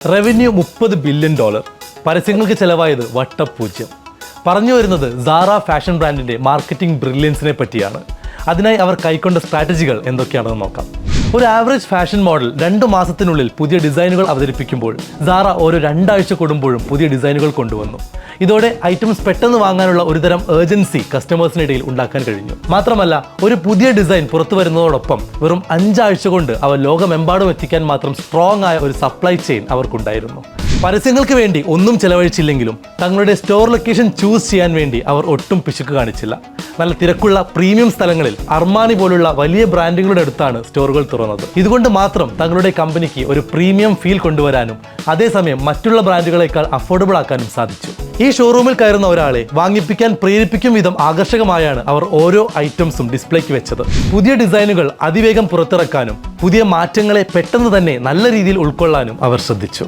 Revenue $30 billion, പരസ്യങ്ങൾക്ക് ചെലവായത് വട്ടപ്പൂജ്യം. പറഞ്ഞു വരുന്നത് Sara fashion ബ്രാൻഡിന്റെ മാർക്കറ്റിംഗ് ബ്രില്യൻസിനെ പറ്റിയാണ്. അതിനായി അവർ കൈക്കൊണ്ട സ്ട്രാറ്റജികൾ എന്തൊക്കെയാണെന്ന് നോക്കാം. ഒരു ആവറേജ് ഫാഷൻ മോഡൽ 2 മാസത്തിനുള്ളിൽ പുതിയ ഡിസൈനുകൾ അവതരിപ്പിക്കുമ്പോൾ സാറ ഓരോ 2 ആഴ്ച കൂടുമ്പോഴും പുതിയ ഡിസൈനുകൾ കൊണ്ടുവന്നു. ഇതോടെ ഐറ്റംസ് പെട്ടെന്ന് വാങ്ങാനുള്ള ഒരുതരം ഏർജൻസി കസ്റ്റമേഴ്സിനിടയിൽ ഉണ്ടാക്കാൻ കഴിഞ്ഞു. മാത്രമല്ല, ഒരു പുതിയ ഡിസൈൻ പുറത്തു വരുന്നതോടൊപ്പം വെറും 5 ആഴ്ച കൊണ്ട് അവ ലോകമെമ്പാടും എത്തിക്കാൻ മാത്രം സ്ട്രോങ് ആയ ഒരു സപ്ലൈ ചെയിൻ അവർക്കുണ്ടായിരുന്നു. പരസ്യങ്ങൾക്ക് വേണ്ടി ഒന്നും ചെലവഴിച്ചില്ലെങ്കിലും തങ്ങളുടെ സ്റ്റോർ ലൊക്കേഷൻ ചൂസ് ചെയ്യാൻ വേണ്ടി അവർ ഒട്ടും പിശുക്ക് കാണിച്ചില്ല. നല്ല തിരക്കുള്ള പ്രീമിയം സ്ഥലങ്ങളിൽ അർമാനി പോലുള്ള വലിയ ബ്രാൻഡുകളുടെ അടുത്താണ് സ്റ്റോറുകൾ തുറന്നത്. ഇതുകൊണ്ട് മാത്രം തങ്ങളുടെ കമ്പനിക്ക് ഒരു പ്രീമിയം ഫീൽ കൊണ്ടുവരാനും അതേസമയം മറ്റുള്ള ബ്രാൻഡുകളെക്കാൾ അഫോർഡബിൾ ആക്കാനും സാധിച്ചു. ഈ ഷോറൂമിൽ കയറുന്ന ഒരാളെ വാങ്ങിപ്പിക്കാൻ പ്രേരിപ്പിക്കും വിധം ആകർഷകമായാണ് അവർ ഓരോ ഐറ്റംസും ഡിസ്പ്ലേക്ക് വെച്ചത്. പുതിയ ഡിസൈനുകൾ അതിവേഗം പുറത്തിറക്കാനും പുതിയ മാറ്റങ്ങളെ പെട്ടെന്ന് തന്നെ നല്ല രീതിയിൽ ഉൾക്കൊള്ളാനും അവർ ശ്രദ്ധിച്ചു.